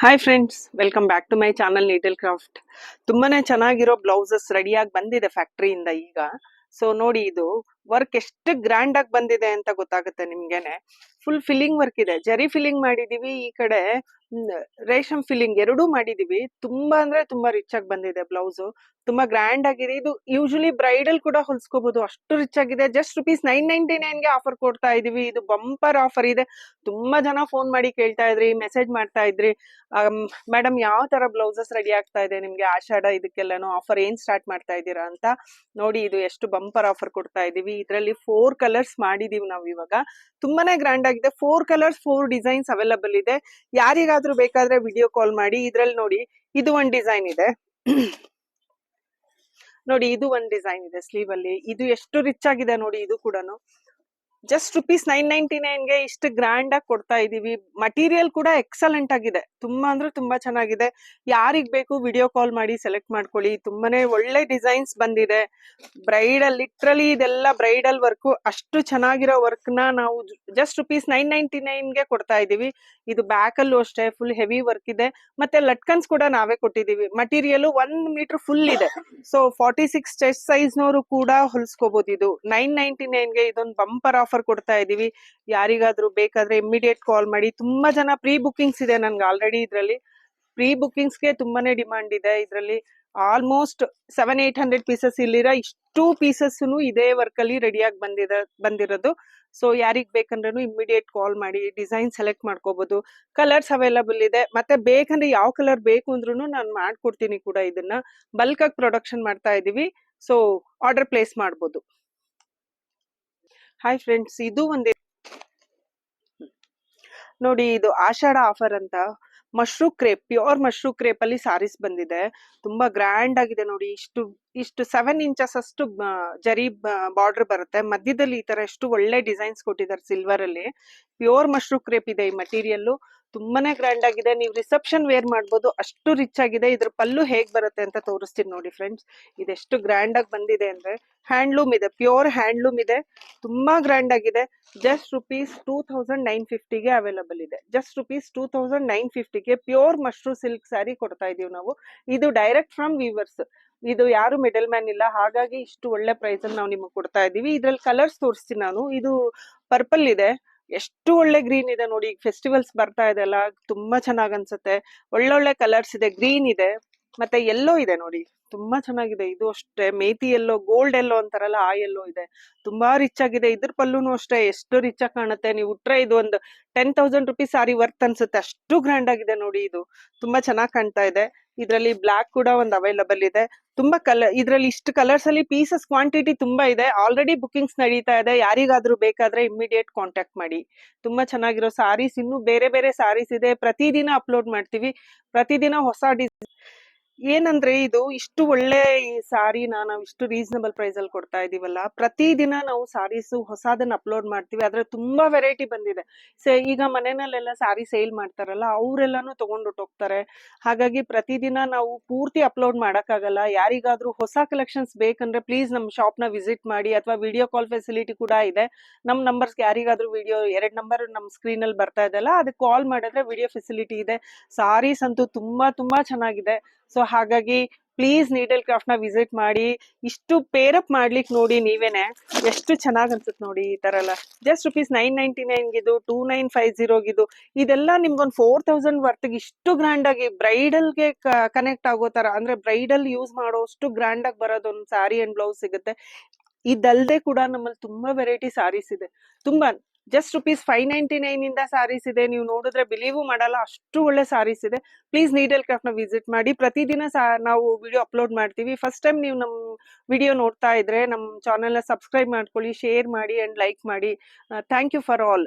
Hi friends, welcome back to my channel needle craft. ತುಂಬಾನೇ ಚೆನ್ನಾಗಿರೋ blouses ರೆಡಿಯಾಗಿ ಬಂದಿದೆ ಫ್ಯಾಕ್ಟ್ರಿಯಿಂದ ಈಗ. ಸೊ ನೋಡಿ, ಇದು ವರ್ಕ್ ಎಷ್ಟು ಗ್ರ್ಯಾಂಡ್ ಆಗಿ ಬಂದಿದೆ ಅಂತ ಗೊತ್ತಾಗುತ್ತೆ ನಿಮ್ಗೆನೆ. ಫುಲ್ ಫಿಲ್ಲಿಂಗ್ ವರ್ಕ್ ಇದೆ, ಜರಿ ಫಿಲ್ಲಿಂಗ್ ಮಾಡಿದೀವಿ, ಈ ಕಡೆ ರೇಷಮ್ ಫಿಲ್ಲಿಂಗ್ ಎರಡೂ ಮಾಡಿದೀವಿ. ತುಂಬಾ ಅಂದ್ರೆ ತುಂಬಾ ರಿಚ್ ಆಗಿ ಬಂದಿದೆ ಬ್ಲೌಸ್. ತುಂಬಾ ಗ್ರ್ಯಾಂಡ್ ಆಗಿದೆ. ಇದು ಯೂಶಲಿ ಬ್ರೈಡಲ್ ಕೂಡ ಹೊಲ್ಸ್ಕೋಬಹುದು, ಅಷ್ಟು ರಿಚ್ ಆಗಿದೆ. ಜಸ್ಟ್ ₹999 ಗೆ ಆಫರ್ ಕೊಡ್ತಾ ಇದೀವಿ. ಇದು ಬಂಪರ್ ಆಫರ್ ಇದೆ. ತುಂಬಾ ಜನ ಫೋನ್ ಮಾಡಿ ಕೇಳ್ತಾ ಇದ್ರಿ, ಮೆಸೇಜ್ ಮಾಡ್ತಾ ಇದ್ರಿ, ಮೇಡಮ್ ಯಾವ ತರ ಬ್ಲೌಸಸ್ ರೆಡಿ ಆಗ್ತಾ ಇದೆ ನಿಮ್ಗೆ ಆಷಾಢ ಇದಕ್ಕೆಲ್ಲಾನು ಆಫರ್ ಏನ್ ಸ್ಟಾರ್ಟ್ ಮಾಡ್ತಾ ಇದ್ದೀರಾ ಅಂತ. ನೋಡಿ, ಇದು ಎಷ್ಟು ಬಂಪರ್ ಆಫರ್ ಕೊಡ್ತಾ ಇದೀವಿ. ಇದರಲ್ಲಿ 4 ಕಲರ್ಸ್ ಮಾಡಿದೀವಿ ನಾವು ಇವಾಗ. ತುಂಬಾನೇ ಗ್ರ್ಯಾಂಡ್ ಆಗಿದೆ. 4 ಕಲರ್ಸ್ 4 ಡಿಸೈನ್ಸ್ ಅವೈಲಬಲ್ ಇದೆ. ಯಾರಿಗಾದ್ರೂ ಬೇಕಾದ್ರೆ ವಿಡಿಯೋ ಕಾಲ್ ಮಾಡಿ. ಇದ್ರಲ್ಲಿ ನೋಡಿ, ಇದು ಒಂದ್ ಡಿಸೈನ್ ಇದೆ. ನೋಡಿ, ಇದು ಒಂದ್ ಡಿಸೈನ್ ಇದೆ ಸ್ಲೀವ್ ಅಲ್ಲಿ. ಇದು ಎಷ್ಟು ರಿಚ್ ಆಗಿದೆ ನೋಡಿ. ಇದು ಕೂಡ ಜಸ್ಟ್ ₹999 ಗೆ ಇಷ್ಟು ಗ್ರ್ಯಾಂಡ್ ಆಗಿ ಕೊಡ್ತಾ ಇದೀವಿ. ಮಟೀರಿಯಲ್ ಕೂಡ ಎಕ್ಸಲೆಂಟ್ ಆಗಿದೆ, ತುಂಬಾ ಅಂದ್ರೆ ತುಂಬಾ ಚೆನ್ನಾಗಿದೆ. ಯಾರಿಗ್ ಬೇಕು ವಿಡಿಯೋ ಕಾಲ್ ಮಾಡಿ ಸೆಲೆಕ್ಟ್ ಮಾಡ್ಕೊಳ್ಳಿ. ತುಂಬಾನೇ ಒಳ್ಳೆ ಡಿಸೈನ್ಸ್ ಬಂದಿದೆ. ಬ್ರೈಡಲ್, ಲಿಟ್ರಲಿ ಇದೆಲ್ಲ ಬ್ರೈಡಲ್ ವರ್ಕ್. ಅಷ್ಟು ಚೆನ್ನಾಗಿರೋ ವರ್ಕ್ ನ ನಾವು ಜಸ್ಟ್ ₹999 ಗೆ ಕೊಡ್ತಾ ಇದೀವಿ. ಇದು ಬ್ಯಾಕ್ ಅಲ್ಲೂ ಅಷ್ಟೇ ಫುಲ್ ಹೆವಿ ವರ್ಕ್ ಇದೆ. ಮತ್ತೆ ಲಟ್ಕನ್ಸ್ ಕೂಡ ನಾವೇ ಕೊಟ್ಟಿದೀವಿ. ಮಟೀರಿಯಲ್ 1 ಮೀಟರ್ ಫುಲ್ ಇದೆ. ಸೊ 46 ಚೆಸ್ಟ್ ಸೈಜ್ ನವರು ಕೂಡ ಹೊಲ್ಸ್ಕೋಬಹುದು. ಇದು $999 ಗೆ ಇದೊಂದು ಬಂಪರ್ ಆಫರ್ ಕೊಡ್ತಾ ಇದೀವಿ. ಯಾರಿಗಾದ್ರೂ ಬೇಕಾದ್ರೆ ಇಮಿಡಿಯೇಟ್ ಕಾಲ್ ಮಾಡಿ. ತುಂಬಾ ಜನ ಪ್ರೀ ಬುಕಿಂಗ್ಸ್ ಇದೆ ನನ್ಗೆ ಆಲ್ರೆಡಿ. ಇದ್ರಲ್ಲಿ ಪ್ರೀ ಬುಕಿಂಗ್ಸ್ ಗೆ ತುಂಬಾನೇ ಡಿಮಾಂಡ್ ಇದೆ. ಇದರಲ್ಲಿ ಆಲ್ಮೋಸ್ಟ್ 700-800 ಪೀಸಸ್ ಇಲ್ಲಿರೋ ಇಷ್ಟು ಪೀಸಸ್ ಇದೇ ವರ್ಕ್ ಅಲ್ಲಿ ರೆಡಿಯಾಗಿ ಬಂದಿರೋದು. ಸೊ ಯಾರಿಗ್ ಬೇಕಂದ್ರೂ ಇಮಿಡಿಯೇಟ್ ಕಾಲ್ ಮಾಡಿ ಡಿಸೈನ್ ಸೆಲೆಕ್ಟ್ ಮಾಡ್ಕೋಬಹುದು. ಕಲರ್ಸ್ ಅವೈಲಬಲ್ ಇದೆ. ಮತ್ತೆ ಬೇಕಂದ್ರೆ ಯಾವ ಕಲರ್ ಬೇಕು ಅಂದ್ರೂ ನಾನು ಮಾಡ್ಕೊಡ್ತೀನಿ ಕೂಡ. ಇದನ್ನ ಬಲ್ಕ್ ಆಗಿ ಪ್ರೊಡಕ್ಷನ್ ಮಾಡ್ತಾ ಇದೀವಿ. ಸೊ ಆರ್ಡರ್ ಪ್ಲೇಸ್ ಮಾಡ್ಬೋದು. ಹಾಯ್ ಫ್ರೆಂಡ್ಸ್, ಇದು ಒಂದೇ ನೋಡಿ, ಇದು ಆಷಾಢ ಆಫರ್ ಅಂತ ಮಶ್ರೂ ಕ್ರೇಪ್, ಪ್ಯೂರ್ ಮಶ್ರೂ ಕ್ರೇಪ್ ಅಲ್ಲಿ ಸಾರೀಸ್ ಬಂದಿದೆ. ತುಂಬಾ ಗ್ರ್ಯಾಂಡ್ ಆಗಿದೆ ನೋಡಿ. ಇಷ್ಟು 7 ಇಂಚಸ್ ಅಷ್ಟು ಜರಿ ಬಾರ್ಡರ್ ಬರುತ್ತೆ. ಮಧ್ಯದಲ್ಲಿ ಈ ತರ ಎಷ್ಟು ಒಳ್ಳೆ ಡಿಸೈನ್ಸ್ ಕೊಟ್ಟಿದ್ದಾರೆ ಸಿಲ್ವರ್ ಅಲ್ಲಿ. ಪ್ಯೂರ್ ಮಶ್ರೂ ಕ್ರೇಪ್ ಇದೆ ಈ ಮಟೀರಿಯಲ್. ತುಂಬಾನೇ ಗ್ರ್ಯಾಂಡ್ ಆಗಿದೆ. ನೀವು ರಿಸೆಪ್ಷನ್ ವೇರ್ ಮಾಡ್ಬೋದು, ಅಷ್ಟು ರಿಚ್ ಆಗಿದೆ. ಇದ್ರ ಪಲ್ಲು ಹೇಗ್ ಬರುತ್ತೆ ಅಂತ ತೋರಿಸ್ತೀನಿ ನೋಡಿ ಫ್ರೆಂಡ್ಸ್. ಇದೆಷ್ಟು ಗ್ರ್ಯಾಂಡ್ ಆಗಿ ಬಂದಿದೆ ಅಂದ್ರೆ ಹ್ಯಾಂಡ್ಲೂಮ್ ಇದೆ, ಪ್ಯೂರ್ ಹ್ಯಾಂಡ್ಲೂಮ್ ಇದೆ. ತುಂಬಾ ಗ್ರ್ಯಾಂಡ್ ಆಗಿದೆ. ಜಸ್ಟ್ ₹2950 ಗೆ ಅವೈಲಬಲ್ ಇದೆ. ಜಸ್ಟ್ ₹2950 ಗೆ ಪ್ಯೂರ್ ಮಶ್ರೂ ಸಿಲ್ಕ್ ಸ್ಯಾರಿ ಕೊಡ್ತಾ ಇದೀವಿ ನಾವು. ಇದು ಡೈರೆಕ್ಟ್ ಫ್ರಮ್ ವೀವರ್ಸ್. ಇದು ಯಾರು ಮಿಡಲ್ ಮ್ಯಾನ್ ಇಲ್ಲ, ಹಾಗಾಗಿ ಇಷ್ಟು ಒಳ್ಳೆ ಪ್ರೈಸ್ ಅಲ್ಲಿ ನಾವು ನಿಮಗೆ ಕೊಡ್ತಾ ಇದೀವಿ. ಇದ್ರಲ್ಲಿ ಕಲರ್ಸ್ ತೋರಿಸ್ತೀನಿ ನಾನು. ಇದು ಪರ್ಪಲ್ ಇದೆ, ಎಷ್ಟು ಒಳ್ಳೆ ಗ್ರೀನ್ ಇದೆ ನೋಡಿ. ಫೆಸ್ಟಿವಲ್ಸ್ ಬರ್ತಾ ಇದೆ ಅಲ್ಲ, ತುಂಬಾ ಚೆನ್ನಾಗ್ ಅನ್ಸುತ್ತೆ. ಒಳ್ಳೊಳ್ಳೆ ಕಲರ್ಸ್ ಇದೆ. ಗ್ರೀನ್ ಇದೆ, ಮತ್ತೆ ಯೆಲ್ಲೋ ಇದೆ ನೋಡಿ, ತುಂಬಾ ಚೆನ್ನಾಗಿದೆ. ಇದು ಅಷ್ಟೇ ಮೇತಿ ಯೆಲ್ಲೋ, ಗೋಲ್ಡ್ ಯೆಲ್ಲೋ ಅಂತಾರಲ್ಲ ಆ ಯೆಲ್ಲೋ ಇದೆ. ತುಂಬಾ ರಿಚ್ ಆಗಿದೆ. ಇದ್ರ ಪಲ್ಲುನು ಅಷ್ಟೇ ಎಷ್ಟು ರಿಚ್ ಆಗಿ ಕಾಣುತ್ತೆ. ನೀವು ಉಟ್ರೆ ಇದು ಒಂದು ₹10,000 ಸಾರಿ ವರ್ತ್ ಅನ್ಸುತ್ತೆ, ಅಷ್ಟು ಗ್ರ್ಯಾಂಡ್ ಆಗಿದೆ ನೋಡಿ. ಇದು ತುಂಬಾ ಚೆನ್ನಾಗಿ ಕಾಣ್ತಾ ಇದೆ. ಇದ್ರಲ್ಲಿ ಬ್ಲಾಕ್ ಕೂಡ ಒಂದು ಅವೈಲಬಲ್ ಇದೆ. ತುಂಬಾ ಇದ್ರಲ್ಲಿ ಇಷ್ಟು ಕಲರ್ಸ್ ಅಲ್ಲಿ ಪೀಸಸ್ ಕ್ವಾಂಟಿಟಿ ತುಂಬಾ ಇದೆ. ಆಲ್ರೆಡಿ ಬುಕಿಂಗ್ಸ್ ನಡೀತಾ ಇದೆ. ಯಾರಿಗಾದ್ರೂ ಬೇಕಾದ್ರೆ ಇಮಿಡಿಯೇಟ್ ಕಾಂಟ್ಯಾಕ್ಟ್ ಮಾಡಿ. ತುಂಬಾ ಚೆನ್ನಾಗಿರೋ ಸಾರೀಸ್, ಇನ್ನು ಬೇರೆ ಬೇರೆ ಸಾರೀಸ್ ಇದೆ. ಪ್ರತಿದಿನ ಅಪ್ಲೋಡ್ ಮಾಡ್ತೀವಿ. ಪ್ರತಿದಿನ ಹೊಸ ಏನಂದ್ರೆ ಇದು ಇಷ್ಟು ಒಳ್ಳೆ ಈ ಸಾರಿನ ನಾವು ಇಷ್ಟು ರೀಸನಬಲ್ ಪ್ರೈಸ್ ಅಲ್ಲಿ ಕೊಡ್ತಾ ಇದೀವಲ್ಲ. ಪ್ರತಿದಿನ ನಾವು ಸಾರೀಸ್ ಹೊಸದನ್ನ ಅಪ್ಲೋಡ್ ಮಾಡ್ತೀವಿ. ಆದ್ರೆ ತುಂಬಾ ವೆರೈಟಿ ಬಂದಿದೆ. ಈಗ ಮನೆಯಲ್ಲೆಲ್ಲ ಸಾರಿ ಸೇಲ್ ಮಾಡ್ತಾರಲ್ಲ, ಅವರೆಲ್ಲಾನು ತಗೊಂಡೋಗ್ತಾರೆ. ಹಾಗಾಗಿ ಪ್ರತಿದಿನ ನಾವು ಪೂರ್ತಿ ಅಪ್ಲೋಡ್ ಮಾಡಕ್ಕಾಗಲ್ಲ. ಯಾರಿಗಾದ್ರೂ ಹೊಸ ಕಲೆಕ್ಷನ್ಸ್ ಬೇಕಂದ್ರೆ ಪ್ಲೀಸ್ ನಮ್ ಶಾಪ್ ನ ವಿಸಿಟ್ ಮಾಡಿ. ಅಥವಾ ವಿಡಿಯೋ ಕಾಲ್ ಫೆಸಿಲಿಟಿ ಕೂಡ ಇದೆ. ನಮ್ ನಂಬರ್ಸ್ ಯಾರಿಗಾದ್ರೂ ವಿಡಿಯೋ 2 ನಂಬರ್ ನಮ್ ಸ್ಕ್ರೀನ್ ಅಲ್ಲಿ ಬರ್ತಾ ಇದೆಲ್ಲ, ಅದಕ್ಕೆ ಕಾಲ್ ಮಾಡಿದ್ರೆ ವಿಡಿಯೋ ಫೆಸಿಲಿಟಿ ಇದೆ. ಸಾರೀಸ್ ಅಂತೂ ತುಂಬಾ ತುಂಬಾ ಚೆನ್ನಾಗಿದೆ. ಸೊ ಹಾಗಾಗಿ ಪ್ಲೀಸ್ ನೀಡಲ್ ಕ್ರಾಫ್ಟ್ ನ ವಿಸಿಟ್ ಮಾಡಿ. ಇಷ್ಟು ಪೇರಪ್ ಮಾಡ್ಲಿಕ್ಕೆ ನೋಡಿ ನೀವೇನೆ ಎಷ್ಟು ಚೆನ್ನಾಗ್ ಅನ್ಸುತ್ತೆ ನೋಡಿ. ಈ ತರ ಎಲ್ಲ ಜಸ್ಟ್ ₹999 ಗಿದು, 2950 ಗಿದು, ಇದೆಲ್ಲ ನಿಮ್ಗೊಂದು 4000 ವರ್ತ್ ಇಷ್ಟು ಗ್ರ್ಯಾಂಡ್ ಆಗಿ ಬ್ರೈಡಲ್ ಗೆ ಕನೆಕ್ಟ್ ಆಗೋ ತರ, ಅಂದ್ರೆ ಬ್ರೈಡಲ್ ಯೂಸ್ ಮಾಡೋಷ್ಟು ಗ್ರ್ಯಾಂಡ್ ಆಗಿ ಬರೋದೊಂದು ಸ್ಯಾರಿ ಅಂಡ್ ಬ್ಲೌಸ್ ಸಿಗುತ್ತೆ. ಇದಲ್ದೆ ಕೂಡ ನಮ್ಮಲ್ಲಿ ತುಂಬಾ ವೆರೈಟಿ ಸಾರೀಸ್ ಇದೆ. ತುಂಬಾ ಜಸ್ಟ್ ₹599 ಇಂದ ಸಾರೀಸ್ ಇದೆ. ನೀವು ನೋಡಿದ್ರೆ ಬಿಲೀವ್ ಮಾಡಲ್ಲ, ಅಷ್ಟು ಒಳ್ಳೆ ಸಾರೀಸ್ ಇದೆ. ಪ್ಲೀಸ್ ನೀಡಲ್ ಕ್ರಾಫ್ಟ್ ನ ವಿಸಿಟ್ ಮಾಡಿ. ಪ್ರತಿದಿನ ನಾವು ವಿಡಿಯೋ ಅಪ್ಲೋಡ್ ಮಾಡ್ತೀವಿ. ಫಸ್ಟ್ ಟೈಮ್ ನೀವು ನಮ್ ವಿಡಿಯೋ ನೋಡ್ತಾ ಇದ್ರೆ ನಮ್ ಚಾನೆಲ್ ನ ಸಬ್ಸ್ಕ್ರೈಬ್ ಮಾಡ್ಕೊಳ್ಳಿ, ಶೇರ್ ಮಾಡಿ ಅಂಡ್ ಲೈಕ್ ಮಾಡಿ. Thank you for all.